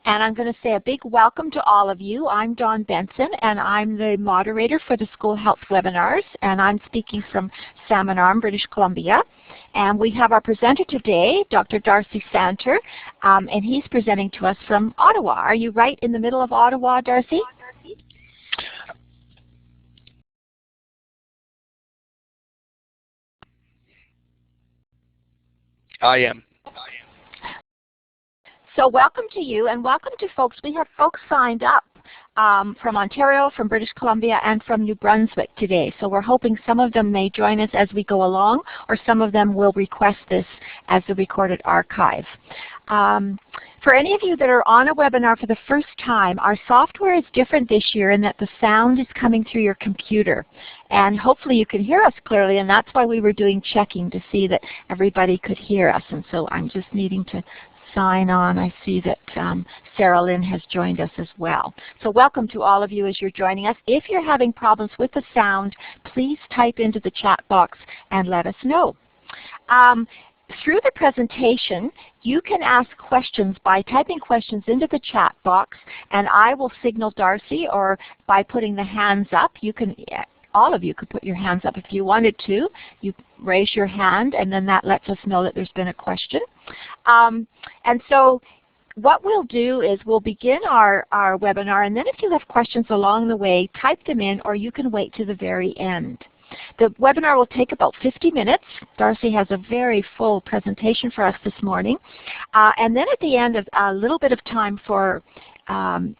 And I'm going to say a big welcome to all of you. I'm Dawn Benson, and I'm the moderator for the School Health Webinars, and I'm speaking from Salmon Arm, British Columbia. And we have our presenter today, Dr. Darcy Santer, and he's presenting to us from Ottawa. Are you right in the middle of Ottawa, Darcy? I am. So welcome to you, and welcome to folks. We have folks signed up from Ontario, from British Columbia, and from New Brunswick today. So we're hoping some of them may join us as we go along, or some of them will request this as a recorded archive. For any of you that are on a webinar for the first time, our software is different this year in that the sound is coming through your computer. And hopefully you can hear us clearly, and that's why we were doing checking to see that everybody could hear us. And so I'm just needing to sign on. I see that Sarah Lynn has joined us as well. So welcome to all of you as you're joining us. If you're having problems with the sound, please type into the chat box and let us know. Through the presentation, you can ask questions by typing questions into the chat box, and I will signal Darcy, or by putting the hands up. You can, all of you could put your hands up if you wanted to. You raise your hand, and then that lets us know that there's been a question. And so what we'll do is we'll begin our webinar, and then if you have questions along the way, type them in, or you can wait to the very end. The webinar will take about 50 minutes. Darcy has a very full presentation for us this morning. And then at the end, a little bit of time for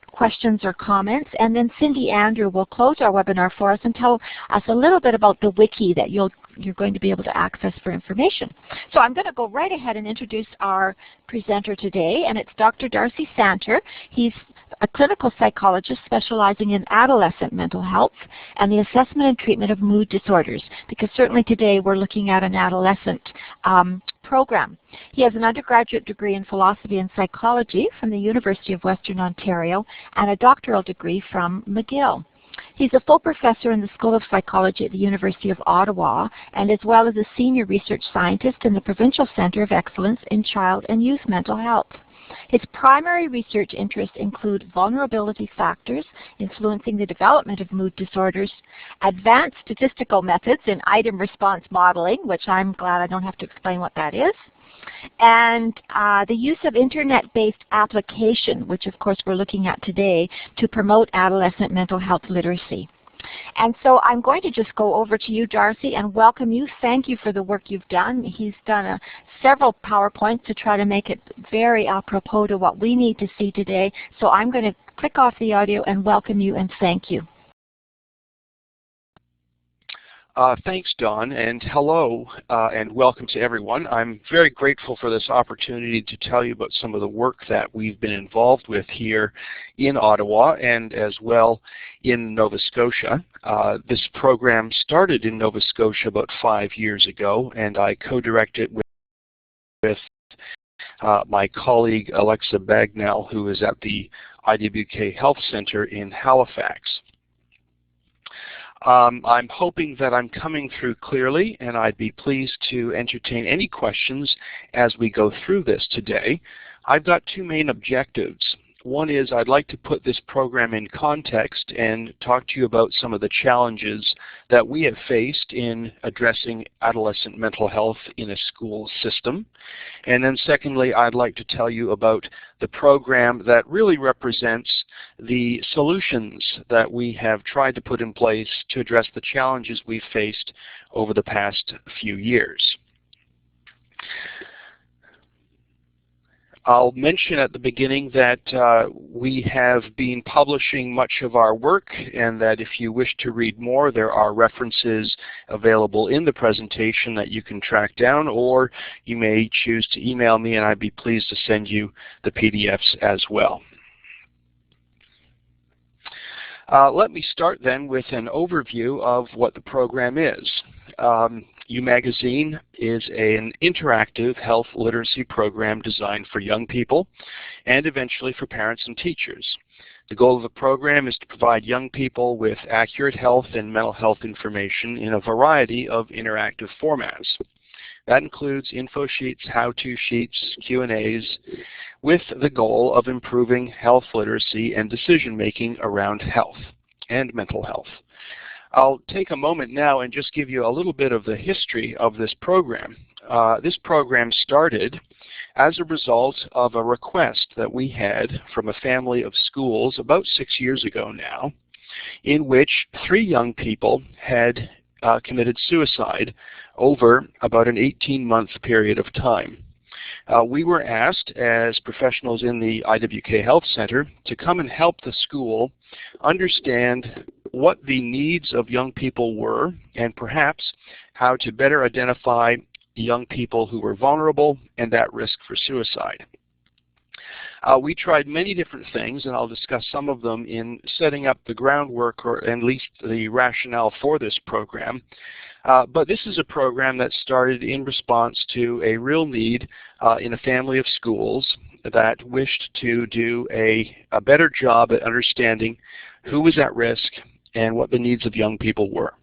questions or comments, and then Cindy Andrew will close our webinar for us and tell us a little bit about the wiki that you're going to be able to access for information. So I'm going to go right ahead and introduce our presenter today, and it's Dr. Darcy Santer. He's a clinical psychologist specializing in adolescent mental health and the assessment and treatment of mood disorders, because certainly today we're looking at an adolescent program. He has an undergraduate degree in philosophy and psychology from the University of Western Ontario and a doctoral degree from McGill. He's a full professor in the School of Psychology at the University of Ottawa, and as well as a senior research scientist in the Provincial Centre of Excellence in Child and Youth Mental Health. His primary research interests include vulnerability factors influencing the development of mood disorders, advanced statistical methods in item response modeling, which I'm glad I don't have to explain what that is, and the use of internet-based application, which of course we're looking at today, to promote adolescent mental health literacy. And so I'm going to just go over to you, Darcy, and welcome you. Thank you for the work you've done. He's done several PowerPoints to try to make it very apropos to what we need to see today. So I'm going to click off the audio and welcome you and thank you. Thanks, Dawn, and hello and welcome to everyone. I'm very grateful for this opportunity to tell you about some of the work that we've been involved with here in Ottawa and as well in Nova Scotia. This program started in Nova Scotia about 5 years ago, and I co-directed with my colleague Alexa Bagnell, who is at the IWK Health Center in Halifax. I'm hoping that I'm coming through clearly, and I'd be pleased to entertain any questions as we go through this today. I've got two main objectives. One is I'd like to put this program in context and talk to you about some of the challenges that we have faced in addressing adolescent mental health in a school system. And then secondly, I'd like to tell you about the program that really represents the solutions that we have tried to put in place to address the challenges we've faced over the past few years. I'll mention at the beginning that we have been publishing much of our work, and that if you wish to read more, there are references available in the presentation that you can track down, or you may choose to email me and I'd be pleased to send you the PDFs as well. Let me start then with an overview of what the program is. U Magazine is an interactive health literacy program designed for young people and eventually for parents and teachers. The goal of the program is to provide young people with accurate health and mental health information in a variety of interactive formats. That includes info sheets, how-to sheets, Q&As, with the goal of improving health literacy and decision-making around health and mental health. I'll take a moment now and just give you a little bit of the history of this program. This program started as a result of a request that we had from a family of schools about 6 years ago now, in which 3 young people had committed suicide over about an 18-month period of time. We were asked as professionals in the IWK Health Center to come and help the school understand what the needs of young people were and perhaps how to better identify young people who were vulnerable and at risk for suicide. We tried many different things, and I'll discuss some of them in setting up the groundwork or at least the rationale for this program. But this is a program that started in response to a real need in a family of schools that wished to do a better job at understanding who was at risk and what the needs of young people were.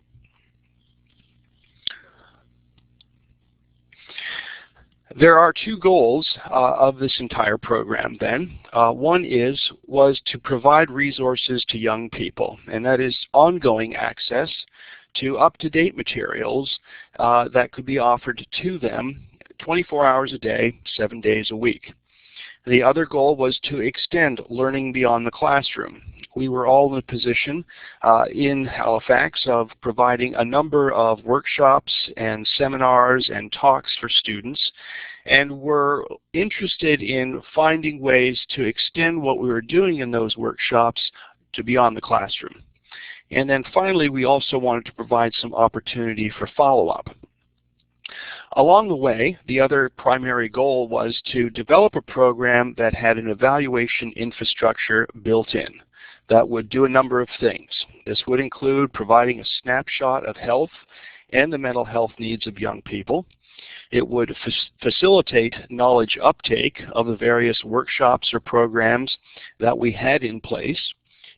There are 2 goals of this entire program then. One was to provide resources to young people, and that is ongoing access to up-to-date materials that could be offered to them 24 hours a day, 7 days a week. The other goal was to extend learning beyond the classroom. We were all in a position in Halifax of providing a number of workshops and seminars and talks for students, and were interested in finding ways to extend what we were doing in those workshops to beyond the classroom. And then finally, we also wanted to provide some opportunity for follow-up. Along the way, the other primary goal was to develop a program that had an evaluation infrastructure built in that would do a number of things. This would include providing a snapshot of health and the mental health needs of young people. It would facilitate knowledge uptake of the various workshops or programs that we had in place,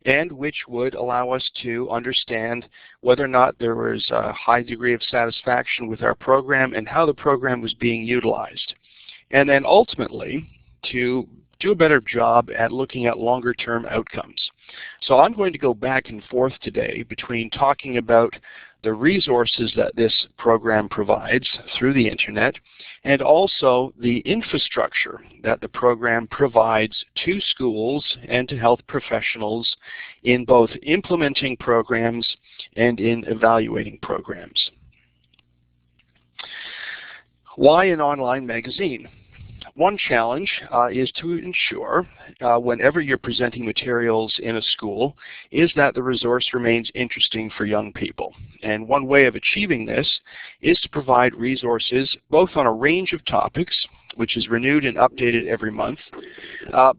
and which would allow us to understand whether or not there was a high degree of satisfaction with our program and how the program was being utilized. And then ultimately, to do a better job at looking at longer-term outcomes. So I'm going to go back and forth today between talking about the resources that this program provides through the internet and also the infrastructure that the program provides to schools and to health professionals in both implementing programs and in evaluating programs. Why an online magazine? One challenge is to ensure, whenever you're presenting materials in a school, is that the resource remains interesting for young people. And one way of achieving this is to provide resources both on a range of topics, which is renewed and updated every month,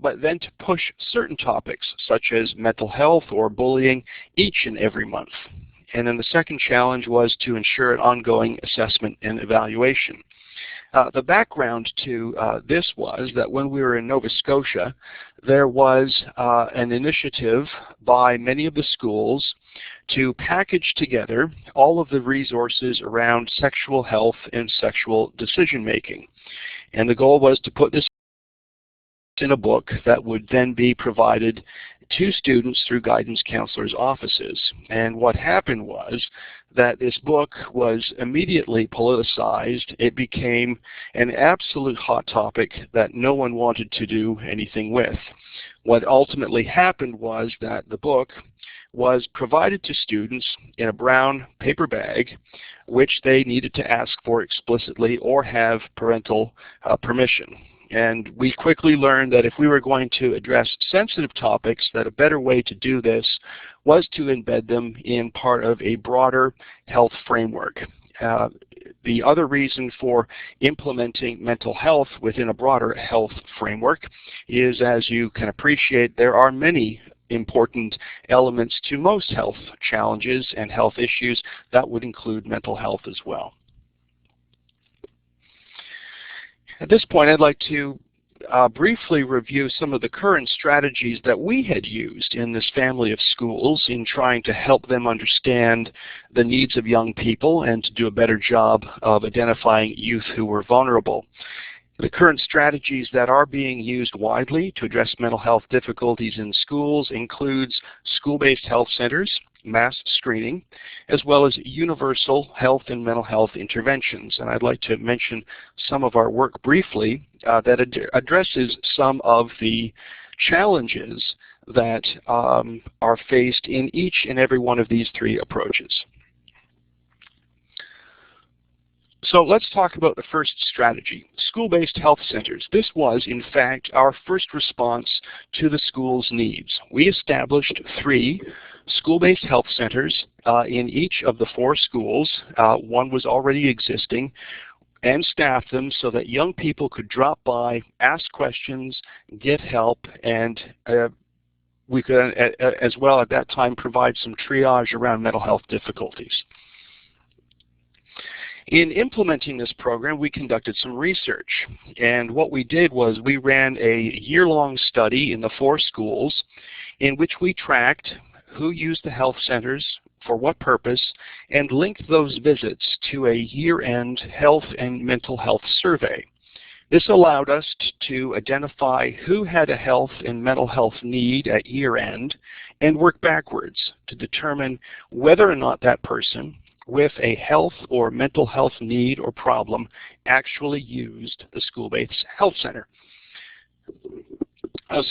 but then to push certain topics, such as mental health or bullying, each and every month. And then the second challenge was to ensure an ongoing assessment and evaluation. The background to this was that when we were in Nova Scotia, there was an initiative by many of the schools to package together all of the resources around sexual health and sexual decision making. And the goal was to put this in a book that would then be provided to students through guidance counselors' offices. And what happened was that this book was immediately politicized. It became an absolute hot topic that no one wanted to do anything with. What ultimately happened was that the book was provided to students in a brown paper bag, which they needed to ask for explicitly or have parental permission. And we quickly learned that if we were going to address sensitive topics, that a better way to do this was to embed them in part of a broader health framework. The other reason for implementing mental health within a broader health framework is, as you can appreciate, there are many important elements to most health challenges and health issues that would include mental health as well. At this point, I'd like to briefly review some of the current strategies that we had used in this family of schools in trying to help them understand the needs of young people and to do a better job of identifying youth who were vulnerable. The current strategies that are being used widely to address mental health difficulties in schools includes school-based health centers, mass screening, as well as universal health and mental health interventions. And I'd like to mention some of our work briefly that addresses some of the challenges that are faced in each and every one of these three approaches. So let's talk about the first strategy, school-based health centers. This was, in fact, our first response to the school's needs. We established 3 school-based health centers in each of the 4 schools. One was already existing, and staffed them so that young people could drop by, ask questions, get help, and we could, as well at that time, provide some triage around mental health difficulties. In implementing this program, we conducted some research, and what we did was we ran a year-long study in the 4 schools in which we tracked who used the health centers, for what purpose, and linked those visits to a year-end health and mental health survey. This allowed us to identify who had a health and mental health need at year-end and work backwards to determine whether or not that person with a health or mental health need or problem actually used the school-based health center.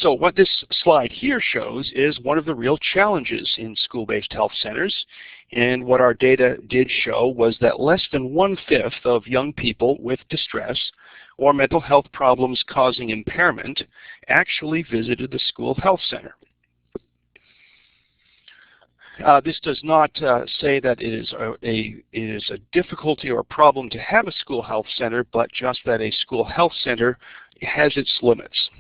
So what this slide here shows is one of the real challenges in school-based health centers, and what our data did show was that less than 1/5 of young people with distress or mental health problems causing impairment actually visited the school health center. This does not say that it is a difficulty or a problem to have a school health center, but just that a school health center has its limits.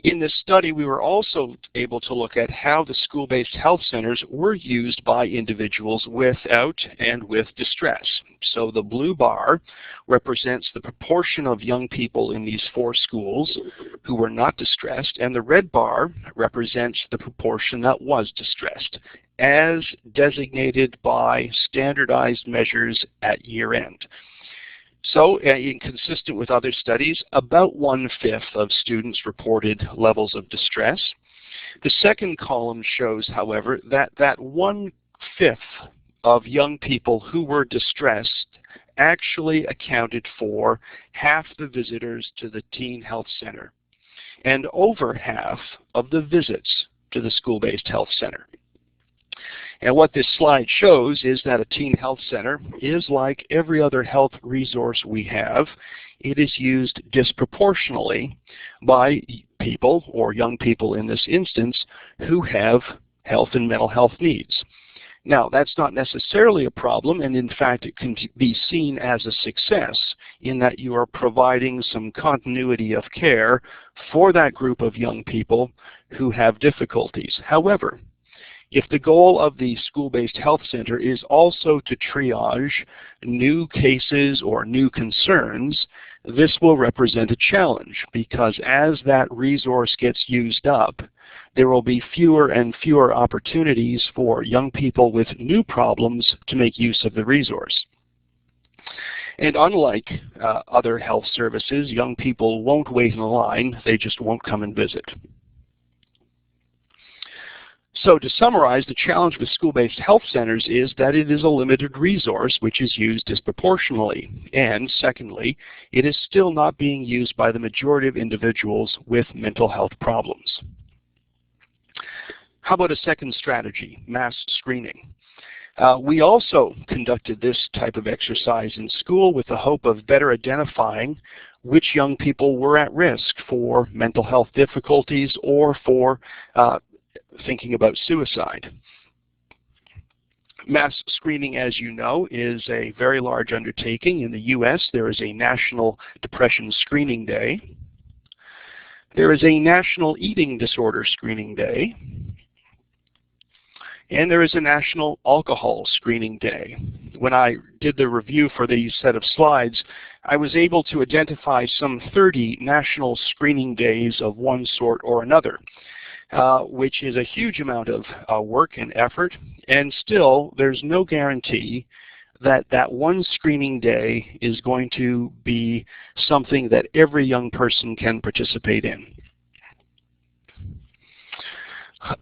In this study, we were also able to look at how the school-based health centers were used by individuals without and with distress. So the blue bar represents the proportion of young people in these 4 schools who were not distressed, and the red bar represents the proportion that was distressed, as designated by standardized measures at year-end. So, consistent with other studies, about 1/5 of students reported levels of distress. The second column shows, however, that 1/5 of young people who were distressed actually accounted for half the visitors to the teen health center and over half of the visits to the school-based health center. And what this slide shows is that a teen health center is like every other health resource we have. It is used disproportionately by people, or young people in this instance, who have health and mental health needs. Now, that's not necessarily a problem, and in fact it can be seen as a success in that you are providing some continuity of care for that group of young people who have difficulties. However, if the goal of the school-based health center is also to triage new cases or new concerns, this will represent a challenge, because as that resource gets used up, there will be fewer and fewer opportunities for young people with new problems to make use of the resource. And unlike other health services, young people won't wait in line, they just won't come and visit. So to summarize, the challenge with school-based health centers is that it is a limited resource which is used disproportionately. And secondly, it is still not being used by the majority of individuals with mental health problems. How about a second strategy, mass screening? We also conducted this type of exercise in school with the hope of better identifying which young people were at risk for mental health difficulties or for thinking about suicide. Mass screening, as you know, is a very large undertaking. In the US, there is a National Depression Screening Day. There is a National Eating Disorder Screening Day. And there is a National Alcohol Screening Day. when I did the review for the set of slides, I was able to identify some 30 national screening days of one sort or another, which is a huge amount of work and effort, and still there's no guarantee that that one screening day is going to be something that every young person can participate in.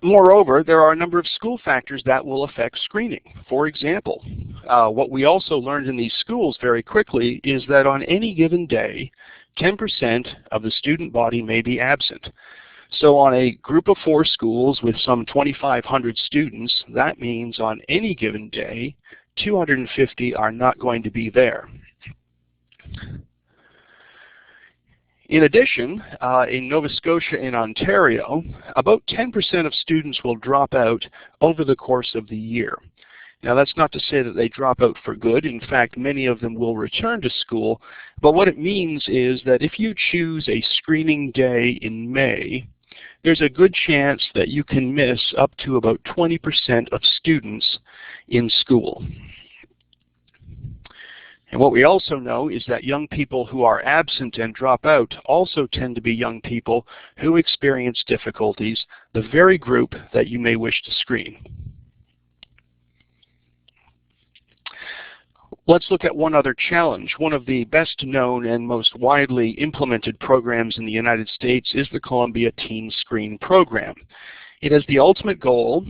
Moreover, there are a number of school factors that will affect screening. For example, what we also learned in these schools very quickly is that on any given day, 10% of the student body may be absent. So on a group of 4 schools with some 2,500 students, that means on any given day, 250 are not going to be there. In addition, in Nova Scotia and Ontario, about 10% of students will drop out over the course of the year. Now that's not to say that they drop out for good. In fact, many of them will return to school. But what it means is that if you choose a screening day in May, there's a good chance that you can miss up to about 20% of students in school. And what we also know is that young people who are absent and drop out also tend to be young people who experience difficulties, the very group that you may wish to screen. Let's look at one other challenge. One of the best known and most widely implemented programs in the United States is the Columbia Teen Screen program. It has the ultimate goal,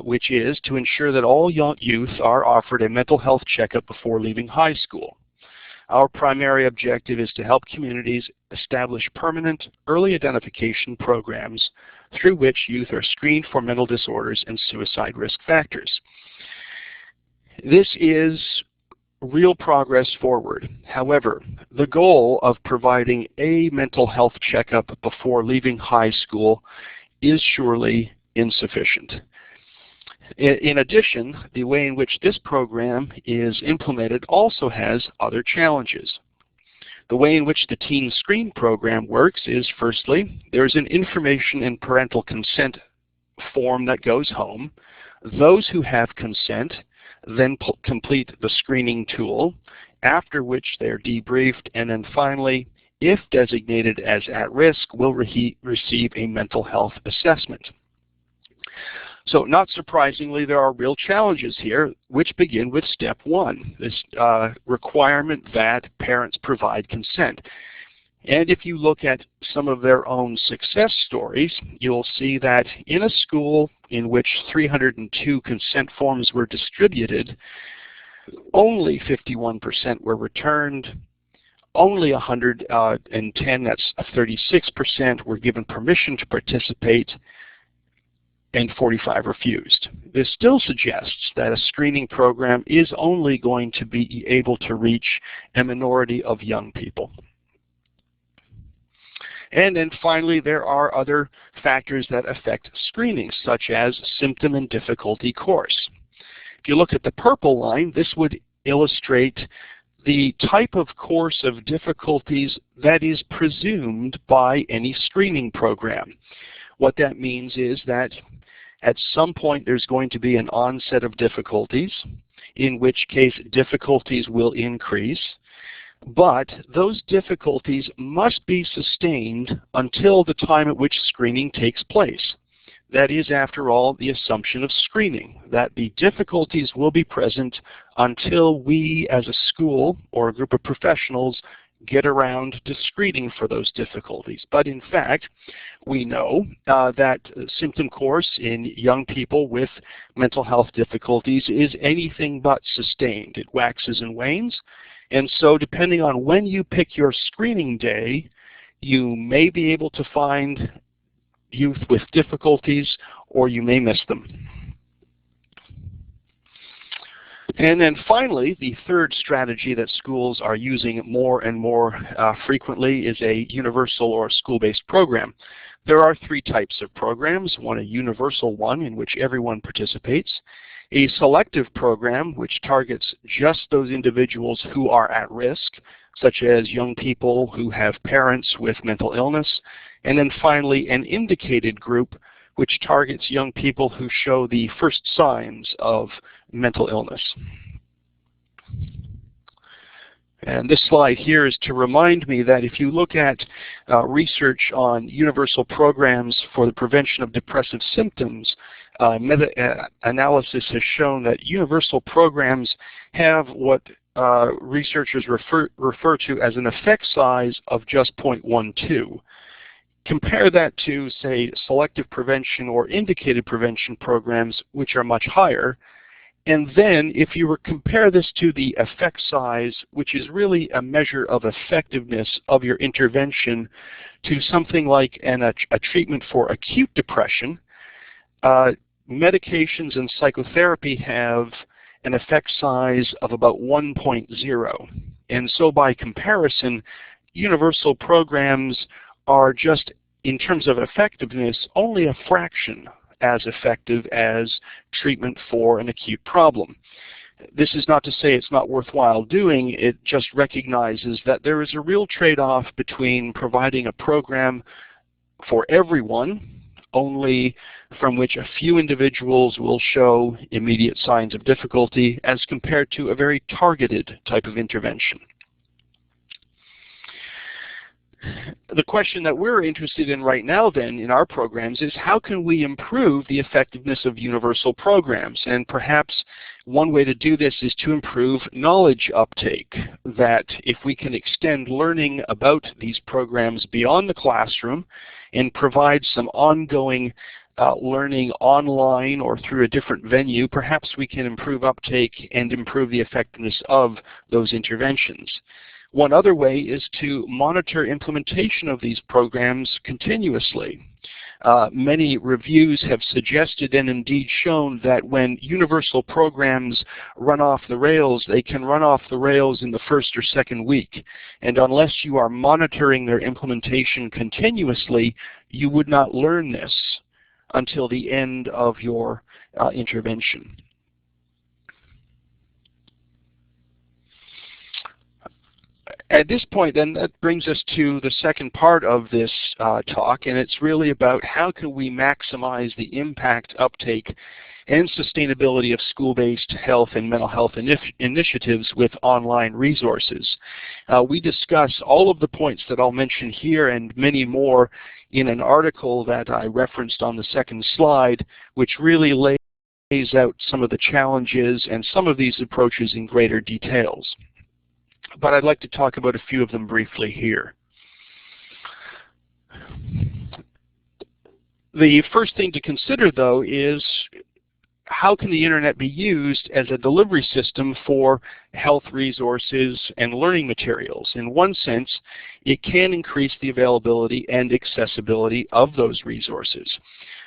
which is to ensure that all young youth are offered a mental health checkup before leaving high school. Our primary objective is to help communities establish permanent early identification programs through which youth are screened for mental disorders and suicide risk factors. This is real progress forward. However, the goal of providing a mental health checkup before leaving high school is surely insufficient. In addition, the way in which this program is implemented also has other challenges. The way in which the Teen Screen program works is, firstly, there's an information and parental consent form that goes home. Those who have consent then complete the screening tool, after which they're debriefed, and then finally, if designated as at risk, will receive a mental health assessment. So not surprisingly, there are real challenges here, which begin with step 1, this requirement that parents provide consent. And if you look at some of their own success stories, you'll see that in a school in which 302 consent forms were distributed, only 51% were returned, only 110, that's 36%, were given permission to participate, and 45 refused. This still suggests that a screening program is only going to be able to reach a minority of young people. And then finally, there are other factors that affect screening, such as symptom and difficulty course. If you look at the purple line, this would illustrate the type of course of difficulties that is presumed by any screening program. What that means is that at some point there's going to be an onset of difficulties, in which case difficulties will increase. But those difficulties must be sustained until the time at which screening takes place. That is, after all, the assumption of screening, that the difficulties will be present until we as a school or a group of professionals get around to screening for those difficulties. But in fact, we know that symptom course in young people with mental health difficulties is anything but sustained. It waxes and wanes. And so depending on when you pick your screening day, you may be able to find youth with difficulties, or you may miss them. And then finally, the third strategy that schools are using more and more frequently is a universal or school-based program. There are 3 types of programs, one a universal one in which everyone participates, a selective program which targets just those individuals who are at risk, such as young people who have parents with mental illness, and then finally an indicated group which targets young people who show the first signs of mental illness. And this slide here is to remind me that if you look at research on universal programs for the prevention of depressive symptoms, meta-analysis has shown that universal programs have what researchers refer to as an effect size of just 0.12. Compare that to, say, selective prevention or indicated prevention programs, which are much higher. And then if you compare this to the effect size, which is really a measure of effectiveness of your intervention, to something like a treatment for acute depression, medications and psychotherapy have an effect size of about 1.0. And so by comparison, universal programs are just, in terms of effectiveness, only a fraction as effective as treatment for an acute problem. This is not to say it's not worthwhile doing, it just recognizes that there is a real trade-off between providing a program for everyone, only from which a few individuals will show immediate signs of difficulty, as compared to a very targeted type of intervention. The question that we're interested in right now then in our programs is how can we improve the effectiveness of universal programs? And perhaps one way to do this is to improve knowledge uptake, that if we can extend learning about these programs beyond the classroom and provide some ongoing learning online or through a different venue, perhaps we can improve uptake and improve the effectiveness of those interventions. One other way is to monitor implementation of these programs continuously. Many reviews have suggested and indeed shown that when universal programs run off the rails, they can run off the rails in the first or second week. And unless you are monitoring their implementation continuously, you would not learn this until the end of your intervention. At this point, then, that brings us to the second part of this talk, and it's really about how can we maximize the impact, uptake, and sustainability of school-based health and mental health initiatives with online resources. We discuss all of the points that I'll mention here and many more in an article that I referenced on the second slide, which really lays out some of the challenges and some of these approaches in greater details. But I'd like to talk about a few of them briefly here. The first thing to consider, though, is how can the internet be used as a delivery system for health resources and learning materials? In one sense, it can increase the availability and accessibility of those resources.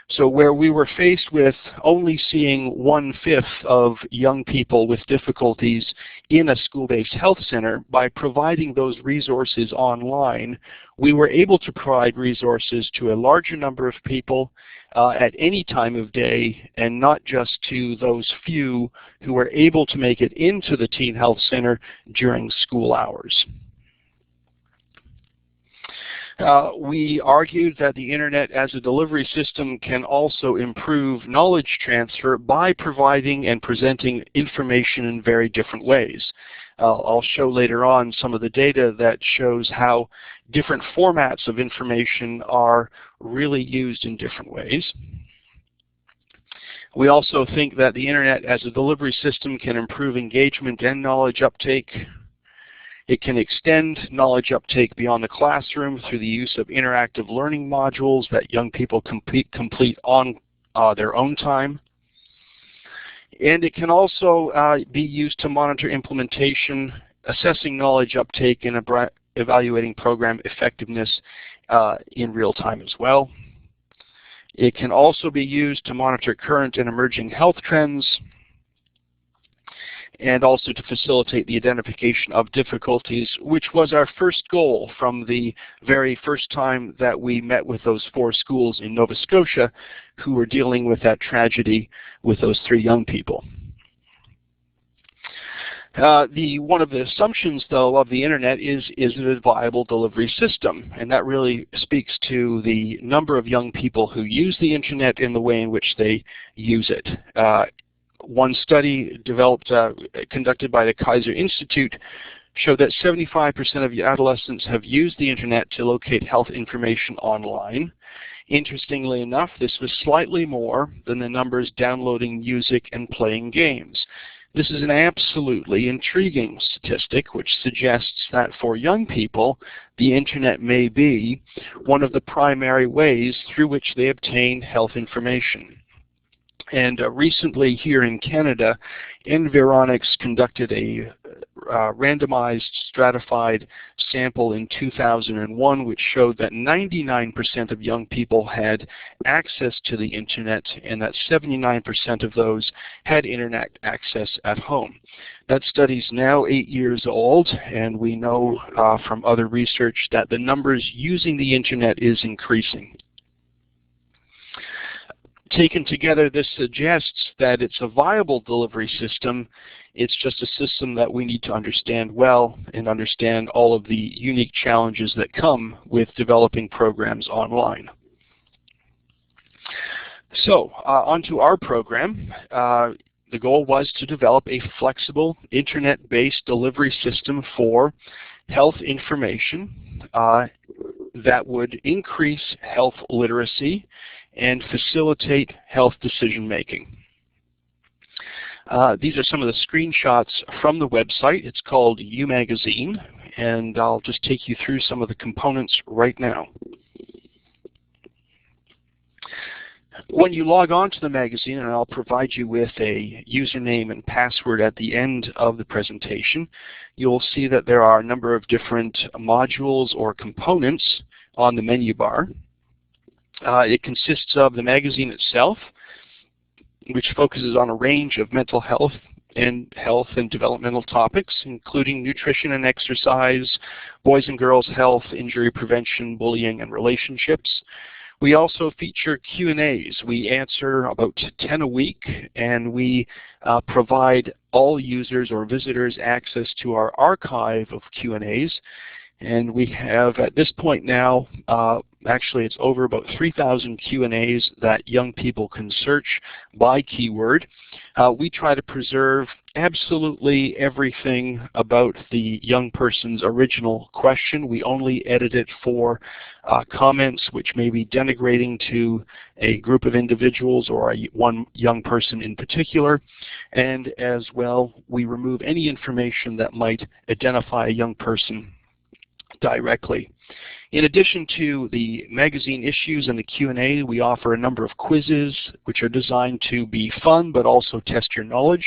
So where we were faced with only seeing 1/5 of young people with difficulties in a school-based health center, by providing those resources online, we were able to provide resources to a larger number of people at any time of day, and not just to those few who were able to make it into the teen health center during school hours. We argued that the internet as a delivery system can also improve knowledge transfer by providing and presenting information in very different ways. I'll show later on some of the data that shows how different formats of information are really used in different ways. We also think that the internet as a delivery system can improve engagement and knowledge uptake. It can extend knowledge uptake beyond the classroom through the use of interactive learning modules that young people complete on their own time. And it can also be used to monitor implementation, assessing knowledge uptake, and evaluating program effectiveness in real time as well. It can also be used to monitor current and emerging health trends, and also to facilitate the identification of difficulties, which was our first goal from the very first time that we met with those 4 schools in Nova Scotia who were dealing with that tragedy with those 3 young people. One of the assumptions, though, of the internet is it a viable delivery system? And that really speaks to the number of young people who use the internet in the way in which they use it. One study conducted by the Kaiser Institute show that 75% of adolescents have used the internet to locate health information online. Interestingly enough, this was slightly more than the numbers downloading music and playing games. This is an absolutely intriguing statistic which suggests that for young people, the internet may be one of the primary ways through which they obtain health information. And recently here in Canada, Environics conducted a randomized stratified sample in 2001 which showed that 99% of young people had access to the internet and that 79% of those had internet access at home. That study is now 8 years old, and we know from other research that the numbers using the internet is increasing. Taken together, this suggests that it's a viable delivery system. It's just a system that we need to understand well and understand all of the unique challenges that come with developing programs online. So, onto our program. The goal was to develop a flexible internet-based delivery system for health information that would increase health literacy and facilitate health decision-making. These are some of the screenshots from the website. It's called U-Magazine, and I'll just take you through some of the components right now. When you log on to the magazine, and I'll provide you with a username and password at the end of the presentation, you'll see that there are a number of different modules or components on the menu bar. It consists of the magazine itself, which focuses on a range of mental health and developmental topics, including nutrition and exercise, boys and girls health, injury prevention, bullying, and relationships. We also feature Q&As. We answer about 10 a week, and we provide all users or visitors access to our archive of Q&As. And we have, at this point now, actually it's over about 3,000 Q&As that young people can search by keyword. We try to preserve absolutely everything about the young person's original question. We only edit it for comments which may be denigrating to a group of individuals or one young person in particular. And as well, we remove any information that might identify a young person directly. In addition to the magazine issues and the Q&A, we offer a number of quizzes which are designed to be fun but also test your knowledge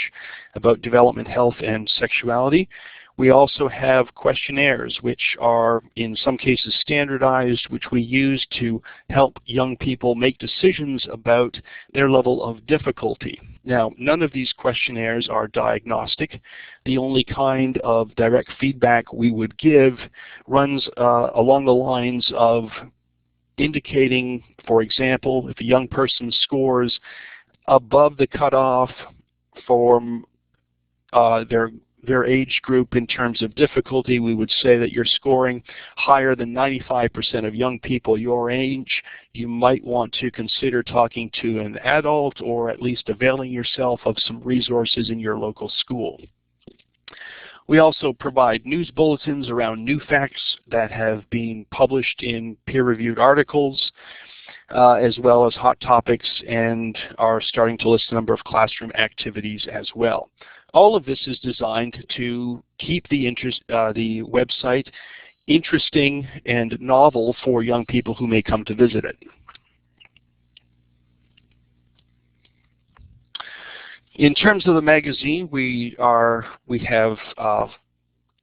about development, health, and sexuality. We also have questionnaires which are in some cases standardized, which we use to help young people make decisions about their level of difficulty. Now, none of these questionnaires are diagnostic. The only kind of direct feedback we would give runs along the lines of indicating, for example, if a young person scores above the cutoff for their age group in terms of difficulty, we would say that you're scoring higher than 95% of young people your age. You might want to consider talking to an adult or at least availing yourself of some resources in your local school. We also provide news bulletins around new facts that have been published in peer-reviewed articles, as well as hot topics, and are starting to list a number of classroom activities as well. All of this is designed to keep the website interesting and novel for young people who may come to visit it. In terms of the magazine, we have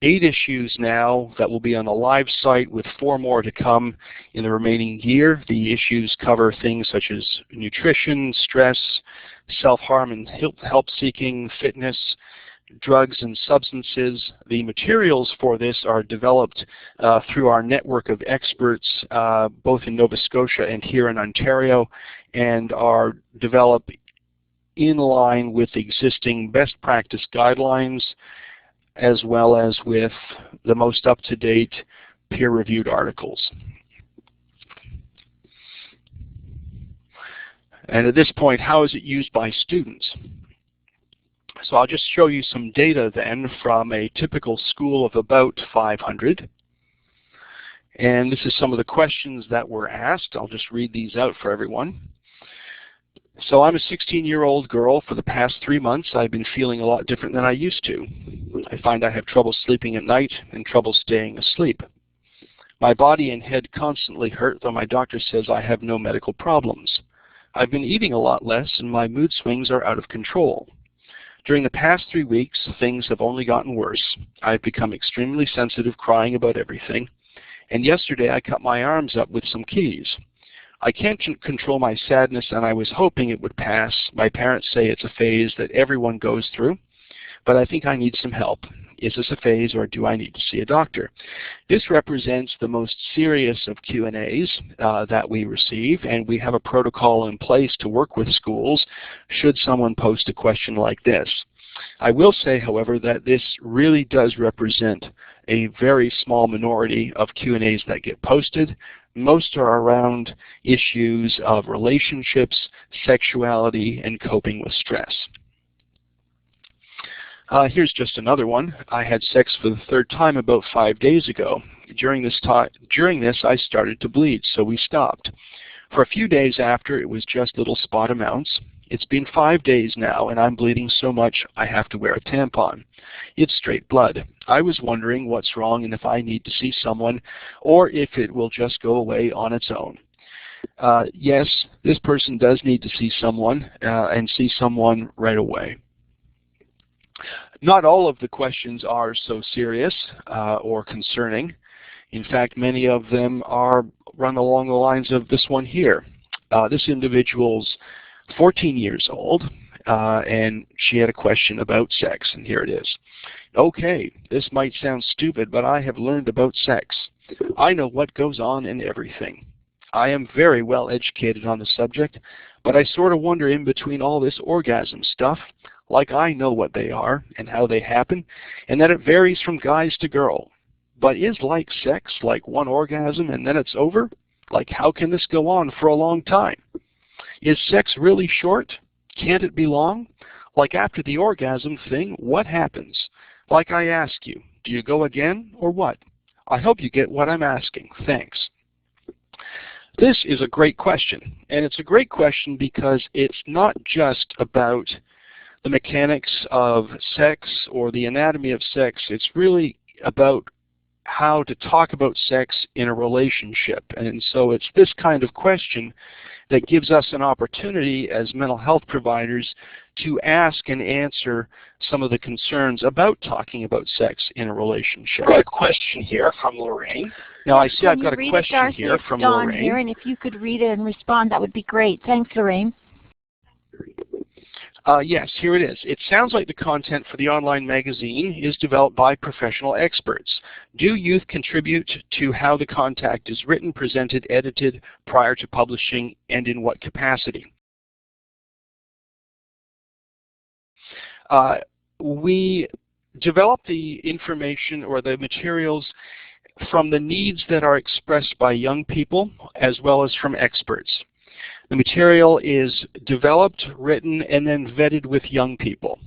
8 issues now that will be on the live site, with 4 more to come in the remaining year. The issues cover things such as nutrition, stress, self-harm and help-seeking, fitness, drugs and substances. The materials for this are developed through our network of experts, both in Nova Scotia and here in Ontario, and are developed in line with existing best practice guidelines, as well as with the most up-to-date peer-reviewed articles. And at this point, how is it used by students? So I'll just show you some data then from a typical school of about 500. And this is some of the questions that were asked. I'll just read these out for everyone. So I'm a 16-year-old girl. For the past 3 months, I've been feeling a lot different than I used to. I find I have trouble sleeping at night and trouble staying asleep. My body and head constantly hurt, though my doctor says I have no medical problems. I've been eating a lot less, and my mood swings are out of control. During the past 3 weeks, things have only gotten worse. I've become extremely sensitive, crying about everything. And yesterday, I cut my arms up with some keys. I can't control my sadness, and I was hoping it would pass. My parents say it's a phase that everyone goes through, but I think I need some help. Is this a phase, or do I need to see a doctor? This represents the most serious of Q&As that we receive, and we have a protocol in place to work with schools should someone post a question like this. I will say, however, that this really does represent a very small minority of Q&As that get posted. Most are around issues of relationships, sexuality, and coping with stress. Here's just another one. I had sex for the 3rd time about 5 days ago. During this, I started to bleed, so we stopped. For a few days after, it was just little spot amounts. It's been 5 days now, and I'm bleeding so much I have to wear a tampon. It's straight blood. I was wondering what's wrong and if I need to see someone, or if it will just go away on its own. Yes, this person does need to see someone, and see someone right away. Not all of the questions are so serious or concerning. In fact, many of them run along the lines of this one here. This individual's 14 years old, and she had a question about sex, and here it is. Okay, this might sound stupid, but I have learned about sex. I know what goes on in everything. I am very well educated on the subject, but I sort of wonder in between all this orgasm stuff, like I know what they are and how they happen, and that it varies from guys to girl. But is like sex like one orgasm and then it's over? Like how can this go on for a long time? Is sex really short? Can't it be long? Like after the orgasm thing, what happens? Like I ask you, do you go again or what? I hope you get what I'm asking. Thanks. This is a great question, and it's a great question because it's not just about the mechanics of sex or the anatomy of sex. It's really about how to talk about sex in a relationship. And so it's this kind of question that gives us an opportunity as mental health providers to ask and answer some of the concerns about talking about sex in a relationship. I've got a question here from Lorraine. Now I see I've got a question here from Lorraine. Here, and if you could read it and respond, that would be great. Thanks, Lorraine. Yes, here it is. It sounds like the content for the online magazine is developed by professional experts. Do youth contribute to how the content is written, presented, edited prior to publishing, and in what capacity? We develop the information or the materials from the needs that are expressed by young people as well as from experts. The material is developed, written, and then vetted with young people.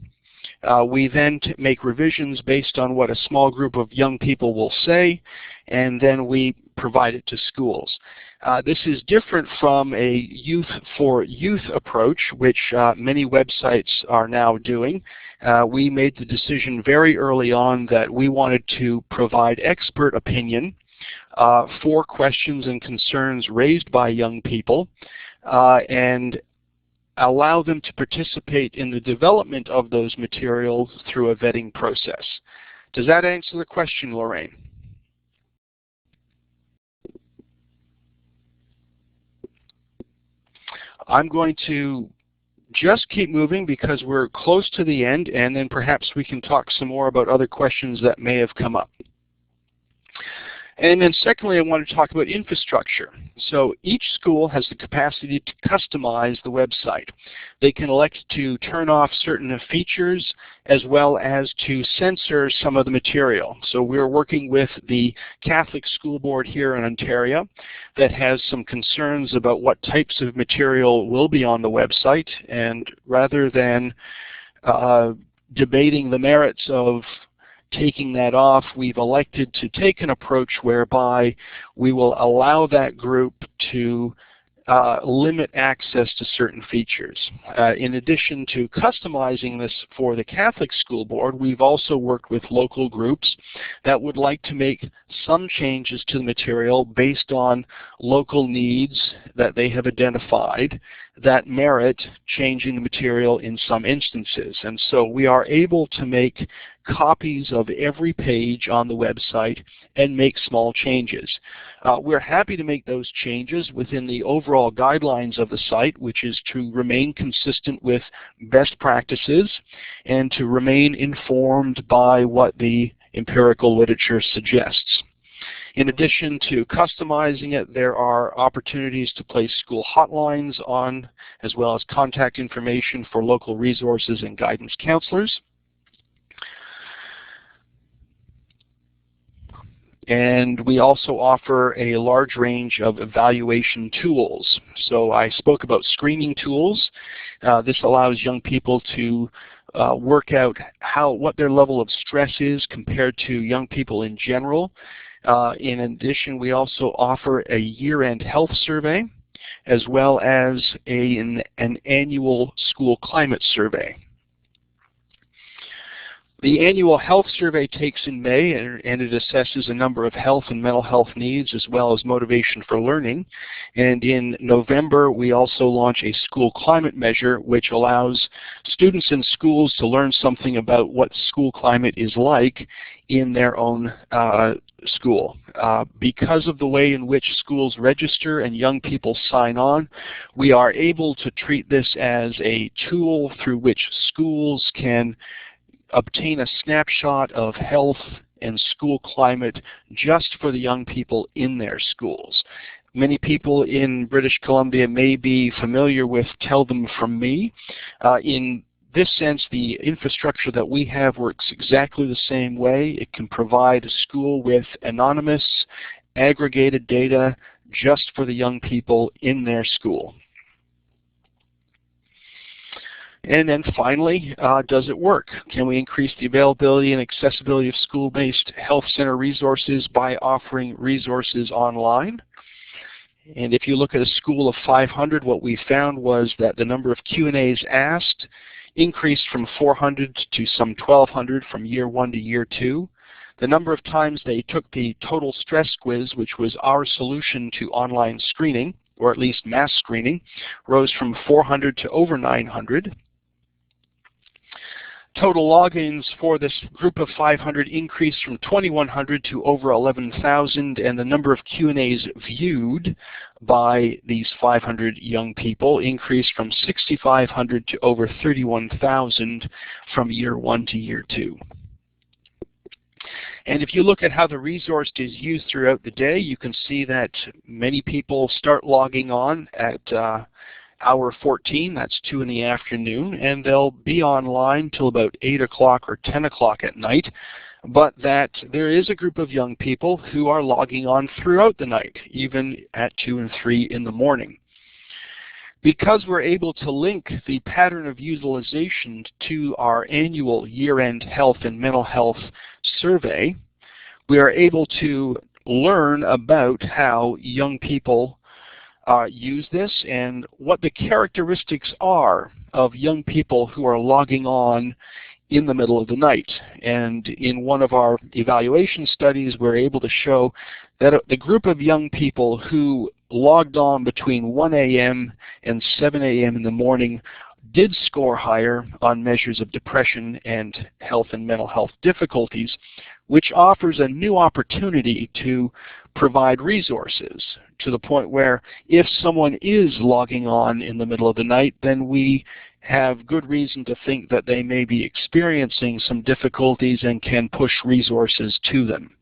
We then make revisions based on what a small group of young people will say, and then we provide it to schools. This is different from a youth for youth approach, which many websites are now doing. We made the decision very early on that we wanted to provide expert opinion for questions and concerns raised by young people, and allow them to participate in the development of those materials through a vetting process. Does that answer the question, Lorraine? I'm going to just keep moving because we're close to the end, and then perhaps we can talk some more about other questions that may have come up. And then secondly, I want to talk about infrastructure. So each school has the capacity to customize the website. They can elect to turn off certain features as well as to censor some of the material. So we're working with the Catholic School Board here in Ontario that has some concerns about what types of material will be on the website, and rather than debating the merits of taking that off, we've elected to take an approach whereby we will allow that group to limit access to certain features. In addition to customizing this for the Catholic School Board, we've also worked with local groups that would like to make some changes to the material based on local needs that they have identified that merit changing the material in some instances. And so we are able to make copies of every page on the website and make small changes. We're happy to make those changes within the overall guidelines of the site, which is to remain consistent with best practices and to remain informed by what the empirical literature suggests. In addition to customizing it, there are opportunities to place school hotlines on, as well as contact information for local resources and guidance counselors. And we also offer a large range of evaluation tools. So I spoke about screening tools. This allows young people to work out what their level of stress is compared to young people in general. In addition, we also offer a year-end health survey, as well as an annual school climate survey. The annual health survey takes in May, and it assesses a number of health and mental health needs as well as motivation for learning. And in November, we also launch a school climate measure, which allows students in schools to learn something about what school climate is like in their own school. Because of the way in which schools register and young people sign on, we are able to treat this as a tool through which schools can obtain a snapshot of health and school climate just for the young people in their schools. Many people in British Columbia may be familiar with Tell Them From Me. In this sense, the infrastructure that we have works exactly the same way. It can provide a school with anonymous, aggregated data just for the young people in their school. And then finally, does it work? Can we increase the availability and accessibility of school-based health center resources by offering resources online? And if you look at a school of 500, what we found was that the number of Q&As asked increased from 400 to some 1,200 from year 1 to year 2. The number of times they took the total stress quiz, which was our solution to online screening, or at least mass screening, rose from 400 to over 900. Total logins for this group of 500 increased from 2,100 to over 11,000, and the number of Q&As viewed by these 500 young people increased from 6,500 to over 31,000 from year 1 to year 2. And if you look at how the resource is used throughout the day, you can see that many people start logging on at hour 14, that's 2 in the afternoon, and they'll be online till about 8 o'clock or 10 o'clock at night, but that there is a group of young people who are logging on throughout the night, even at 2 and 3 in the morning. Because we're able to link the pattern of utilization to our annual year-end health and mental health survey, we are able to learn about how young people use this and what the characteristics are of young people who are logging on in the middle of the night. And in one of our evaluation studies, we're able to show that the group of young people who logged on between 1 a.m. and 7 a.m. in the morning did score higher on measures of depression and health and mental health difficulties, which offers a new opportunity to provide resources to the point where if someone is logging on in the middle of the night, then we have good reason to think that they may be experiencing some difficulties and can push resources to them.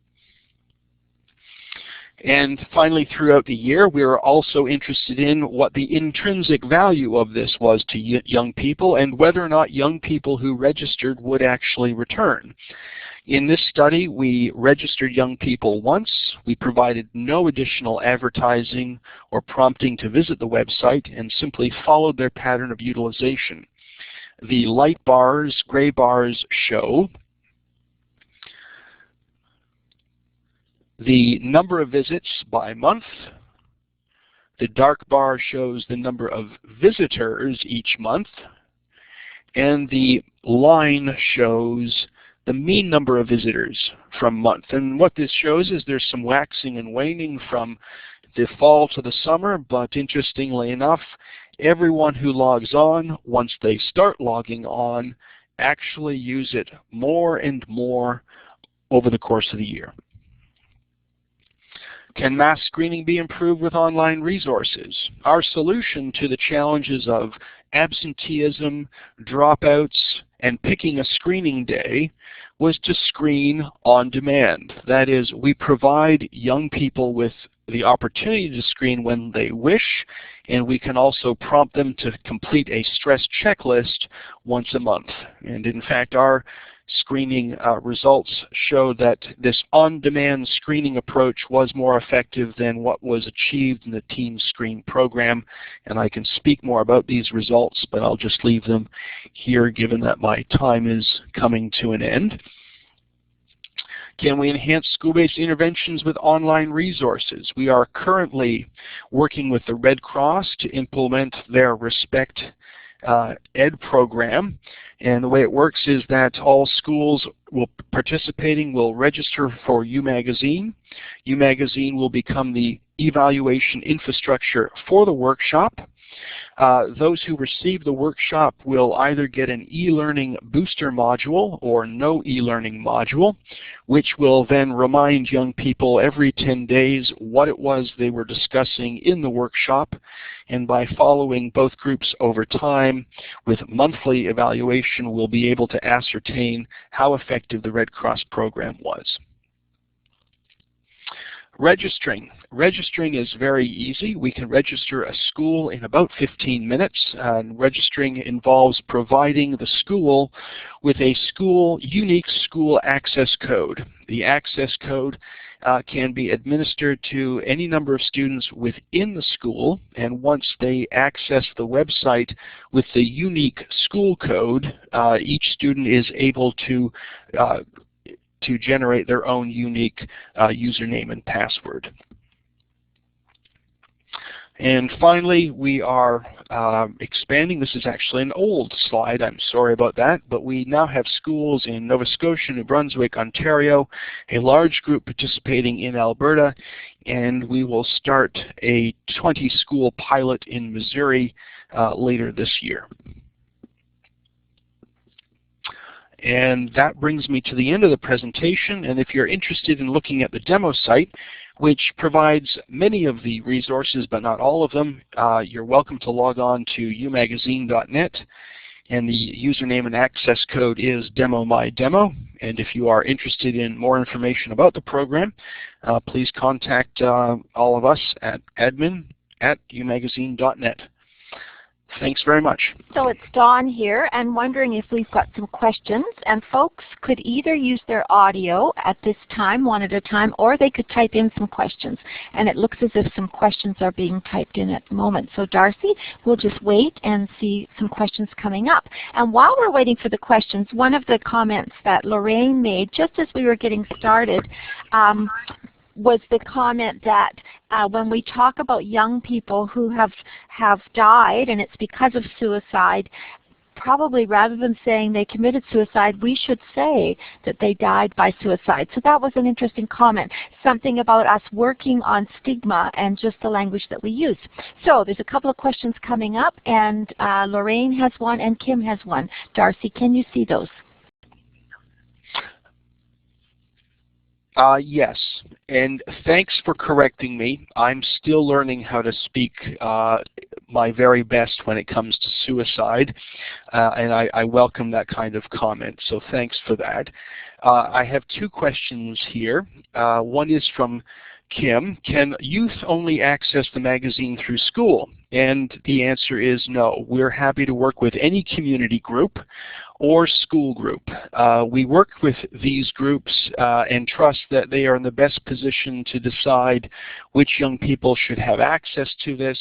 And finally, throughout the year, we are also interested in what the intrinsic value of this was to young people and whether or not young people who registered would actually return. In this study, we registered young people once. We provided no additional advertising or prompting to visit the website and simply followed their pattern of utilization. The light bars, gray bars, show the number of visits by month. The dark bar shows the number of visitors each month. And the line shows the mean number of visitors from month. And what this shows is there's some waxing and waning from the fall to the summer, but interestingly enough, everyone who logs on, once they start logging on, actually use it more and more over the course of the year. Can mass screening be improved with online resources? Our solution to the challenges of absenteeism, dropouts, and picking a screening day was to screen on demand. That is, we provide young people with the opportunity to screen when they wish, and we can also prompt them to complete a stress checklist once a month. And in fact, our screening results show that this on-demand screening approach was more effective than what was achieved in the Teen Screen program. And I can speak more about these results, but I'll just leave them here given that my time is coming to an end. Can we enhance school-based interventions with online resources? We are currently working with the Red Cross to implement their Respect Ed program. And the way it works is that all schools participating will register for U-Magazine. U-Magazine will become the evaluation infrastructure for the workshop. Those who receive the workshop will either get an e-learning booster module or no e-learning module, which will then remind young people every 10 days what it was they were discussing in the workshop. And by following both groups over time with monthly evaluation, we'll be able to ascertain how effective the Red Cross program was. Registering. Registering is very easy. We can register a school in about 15 minutes. Registering involves providing the school with a unique school access code. The access code can be administered to any number of students within the school, and once they access the website with the unique school code, each student is able to generate their own unique username and password. And finally, we are expanding. This is actually an old slide. I'm sorry about that. But we now have schools in Nova Scotia, New Brunswick, Ontario, a large group participating in Alberta, and we will start a 20-school pilot in Missouri later this year. And that brings me to the end of the presentation. And if you're interested in looking at the demo site, which provides many of the resources but not all of them, you're welcome to log on to umagazine.net, and the username and access code is DemoMyDemo. And if you are interested in more information about the program, please contact all of us at admin@umagazine.net. Thanks very much. So it's Dawn here, and wondering if we've got some questions, and folks could either use their audio at this time, one at a time, or they could type in some questions. And it looks as if some questions are being typed in at the moment. So Darcy, we'll just wait and see some questions coming up. And while we're waiting for the questions, one of the comments that Lorraine made just as we were getting started was the comment that when we talk about young people who have died and it's because of suicide, probably rather than saying they committed suicide, we should say that they died by suicide. So that was an interesting comment, something about us working on stigma and just the language that we use. So there's a couple of questions coming up, and Lorraine has one and Kim has one. Darcy, can you see those? Yes, and thanks for correcting me. I'm still learning how to speak my very best when it comes to suicide, and I welcome that kind of comment, so thanks for that. I have two questions here. One is from Kim. Can youth only access the magazine through school? And the answer is no. We're happy to work with any community group or school group. We work with these groups and trust that they are in the best position to decide which young people should have access to this,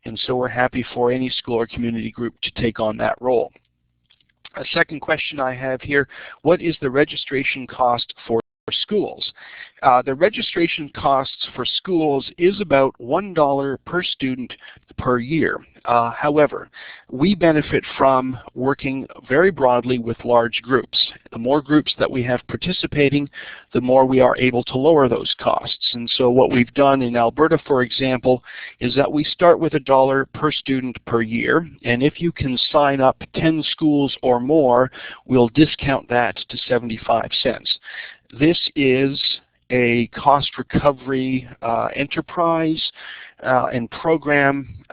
and so we're happy for any school or community group to take on that role. A second question I have here, what is the registration cost for schools? The registration costs for schools is about $1 per student per year. However, we benefit from working very broadly with large groups. The more groups that we have participating, the more we are able to lower those costs. And so what we've done in Alberta, for example, is that we start with $1 per student per year, and if you can sign up 10 schools or more, we'll discount that to 75 cents. This is a cost recovery enterprise and program.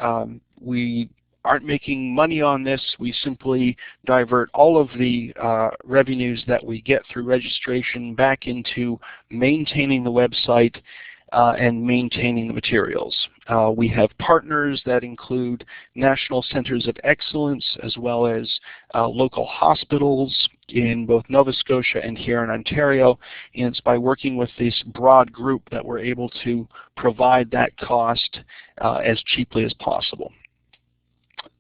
We aren't making money on this. We simply divert all of the revenues that we get through registration back into maintaining the website and maintaining the materials. We have partners that include National Centers of Excellence as well as local hospitals in both Nova Scotia and here in Ontario, and it's by working with this broad group that we're able to provide that cost as cheaply as possible.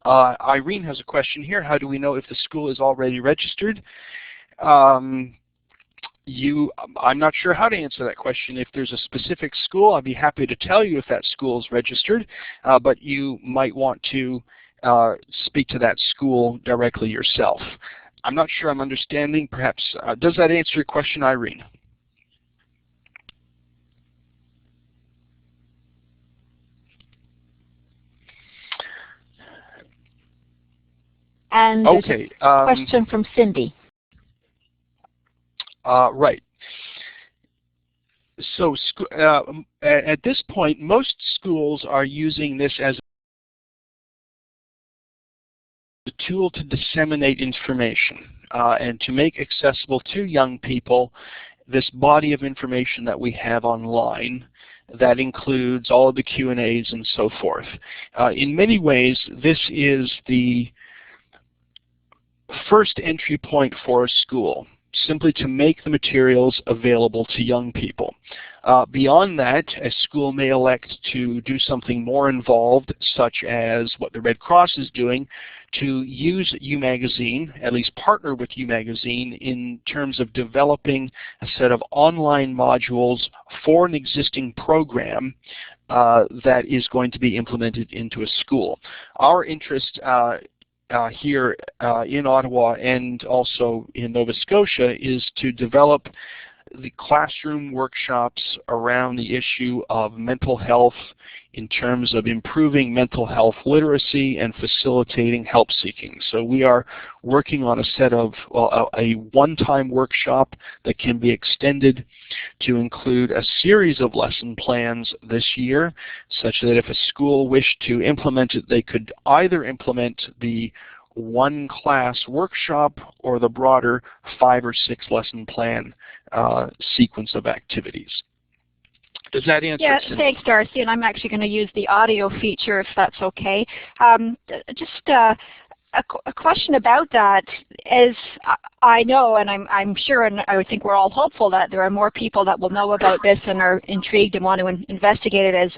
Irene has a question here. How do we know if the school is already registered? I'm not sure how to answer that question. If there's a specific school, I'd be happy to tell you if that school is registered, but you might want to speak to that school directly yourself. I'm not sure I'm understanding. Perhaps, does that answer your question, Irene? And there's a question from Cindy. Right. So at this point, most schools are using this as a tool to disseminate information and to make accessible to young people this body of information that we have online that includes all of the Q&As and so forth. In many ways, this is the first entry point for a school, simply to make the materials available to young people. Beyond that, a school may elect to do something more involved, such as what the Red Cross is doing, to use U-Magazine, at least partner with U-Magazine in terms of developing a set of online modules for an existing program that is going to be implemented into a school. Our interest here in Ottawa and also in Nova Scotia is to develop the classroom workshops around the issue of mental health in terms of improving mental health literacy and facilitating help seeking. So we are working on a set of a one-time workshop that can be extended to include a series of lesson plans this year, such that if a school wished to implement it, they could either implement the one class workshop or the broader 5 or 6 lesson plan sequence of activities. Does that answer? Yeah, thanks, Darcy. And I'm actually going to use the audio feature if that's okay. Just a question about that is, I know, and I'm sure, and I would think we're all hopeful that there are more people that will know about this and are intrigued and want to investigate it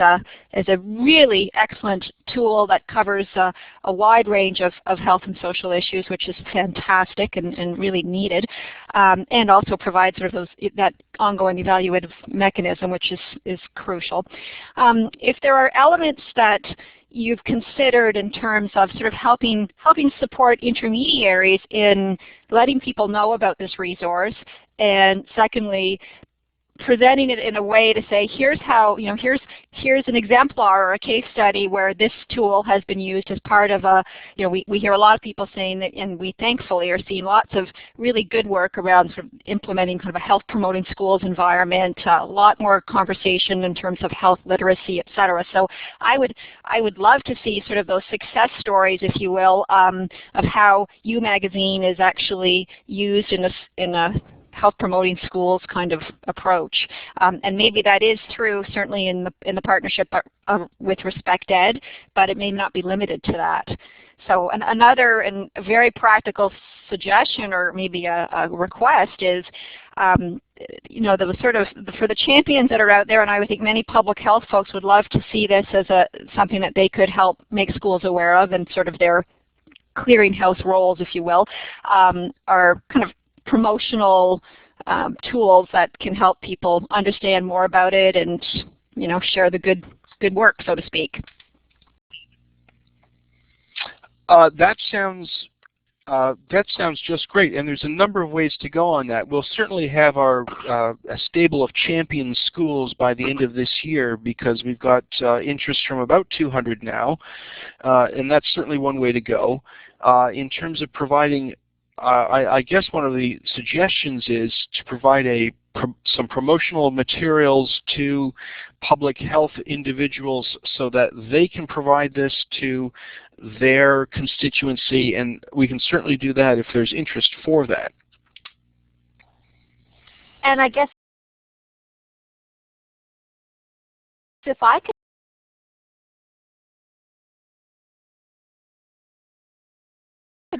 as a really excellent tool that covers a wide range of health and social issues, which is fantastic and really needed, and also provides sort of that ongoing evaluative mechanism, which is crucial. If there are elements that you've considered in terms of sort of helping support intermediaries in letting people know about this resource, and secondly, presenting it in a way to say, here's how, here's an exemplar or a case study where this tool has been used as part of a, we hear a lot of people saying that, and we thankfully are seeing lots of really good work around sort of implementing kind of a health promoting schools environment, a lot more conversation in terms of health literacy, et cetera. So I would love to see sort of those success stories, if you will, of how U-Magazine is actually used in a health promoting schools kind of approach, and maybe that is true certainly in the partnership with RespectEd, but it may not be limited to that. So another and a very practical suggestion, or maybe a request, is the sort of for the champions that are out there, and I would think many public health folks would love to see this as something that they could help make schools aware of, and sort of their clearinghouse roles, if you will, are kind of promotional tools that can help people understand more about it and, you know, share the good work, so to speak. That sounds just great, and there's a number of ways to go on that. We'll certainly have our a stable of champion schools by the end of this year, because we've got interest from about 200 now, and that's certainly one way to go. In terms of providing, I guess one of the suggestions is to provide some promotional materials to public health individuals so that they can provide this to their constituency, and we can certainly do that if there's interest for that. And I guess if I could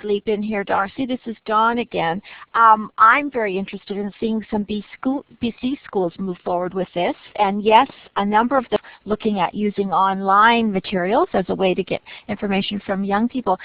leap in here, Darcy, this is Dawn again. I'm very interested in seeing some BC schools move forward with this, and yes, a number of them looking at using online materials as a way to get information from young people.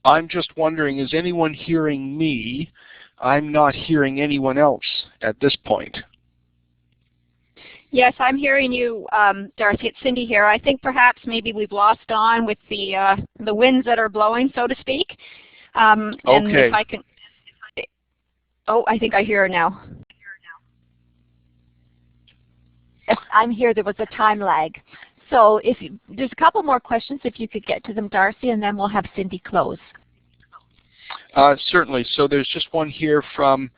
I'm just wondering, is anyone hearing me? I'm not hearing anyone else at this point. Yes, I'm hearing you, Darcy. It's Cindy here. I think perhaps maybe we've lost Dawn with the winds that are blowing, so to speak. And okay. If I can, I think I hear her now. Yes, I'm here. There was a time lag. So there's a couple more questions, if you could get to them, Darcy, and then we'll have Cindy close. Certainly. So there's just one here from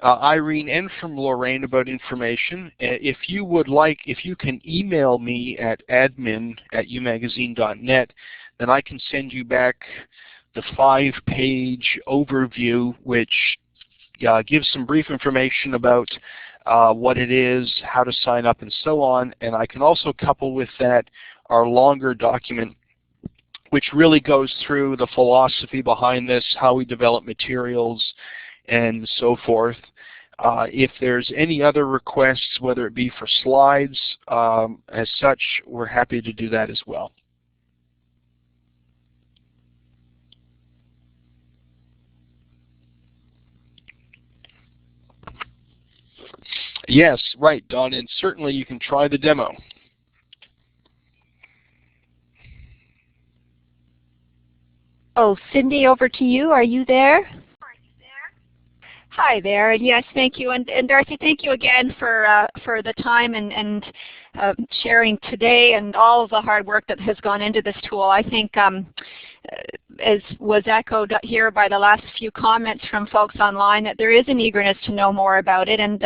Irene and from Lorraine about information. If you would like, if you can email me at admin@umagazine.net, then I can send you back the 5-page overview, which gives some brief information about what it is, how to sign up, and so on. And I can also couple with that our longer document, which really goes through the philosophy behind this, how we develop materials, and so forth. If there's any other requests, whether it be for slides as such, we're happy to do that as well. Yes, right, Dawn, and certainly you can try the demo. Oh, Cindy, over to you. Are you there? Hi there, and yes, thank you, and Darcy, thank you again for the time and sharing today and all of the hard work that has gone into this tool. I think, as was echoed here by the last few comments from folks online, that there is an eagerness to know more about it, and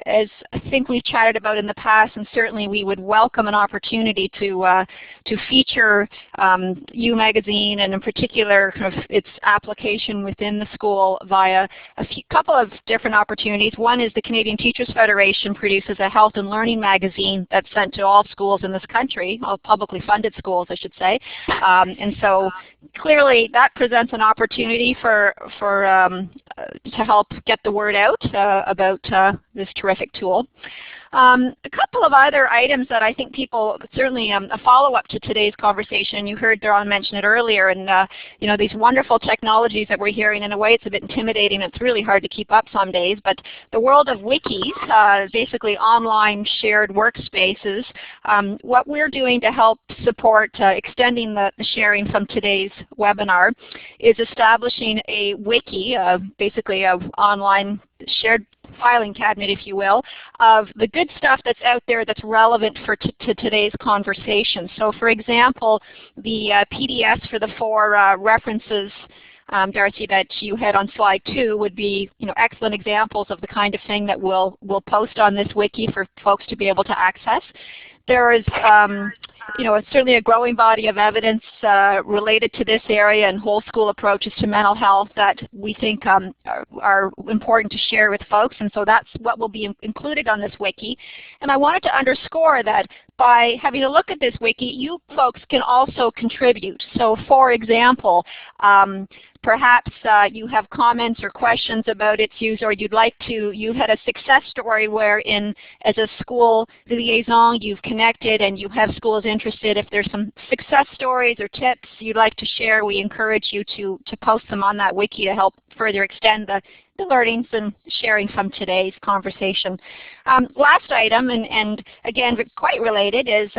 as I think we've chatted about in the past, and certainly we would welcome an opportunity to feature U Magazine, and in particular kind of its application within the school via a couple of different opportunities. One is the Canadian Teachers Federation produces a health and learning magazine that's sent to all schools in this country, all publicly funded schools, I should say, and so clearly that presents an opportunity for to help get the word out about this terrific tool. A couple of other items that I think people, certainly a follow-up to today's conversation, you heard Dawn mention it earlier, and you know, these wonderful technologies that we're hearing, in a way it's a bit intimidating, it's really hard to keep up some days, but the world of wikis, basically online shared workspaces, what we're doing to help support extending the sharing from today's webinar is establishing a wiki, basically an online shared filing cabinet, if you will, of the good stuff that's out there that's relevant for to today's conversation. So for example, the PDFs for the 4 references, Darcy, that you had on slide 2 would be, you know, excellent examples of the kind of thing that we'll post on this wiki for folks to be able to access. There is it's certainly a growing body of evidence related to this area and whole school approaches to mental health that we think are important to share with folks, and so that's what will be included on this wiki. And I wanted to underscore that by having a look at this wiki, you folks can also contribute. So for example, perhaps you have comments or questions about its use, or you had a success story wherein as a school liaison you've connected and you have schools interested. If there's some success stories or tips you'd like to share, we encourage you to post them on that wiki to help further extend the learnings and sharing from today's conversation. Last item, and again quite related, is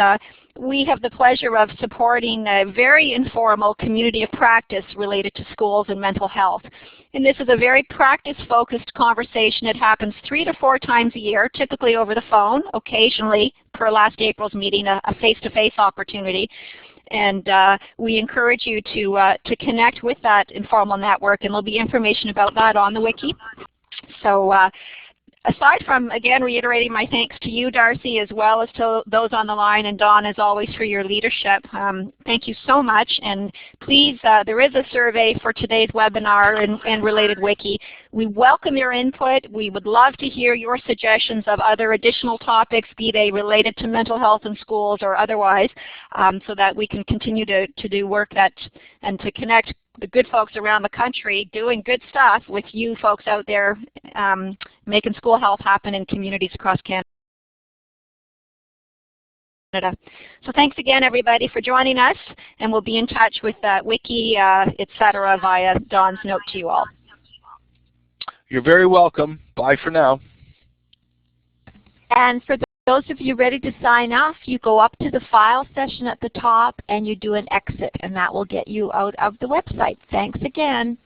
we have the pleasure of supporting a very informal community of practice related to schools and mental health. And this is a very practice-focused conversation. It happens 3 to 4 times a year, typically over the phone, occasionally, per last April's meeting, a face-to-face opportunity. And we encourage you to connect with that informal network, and there'll be information about that on the wiki. So aside from, again, reiterating my thanks to you, Darcy, as well as to those on the line, and Dawn, as always, for your leadership. Thank you so much. And please, there is a survey for today's webinar and related wiki. We welcome your input. We would love to hear your suggestions of other additional topics, be they related to mental health in schools or otherwise, so that we can continue to do work and to connect the good folks around the country doing good stuff with you folks out there making school health happen in communities across Canada. So thanks again, everybody, for joining us, and we'll be in touch with wiki, etc., via Dawn's note to you all. You're very welcome. Bye for now. And for those of you ready to sign off, you go up to the file session at the top and you do an exit, and that will get you out of the website. Thanks again.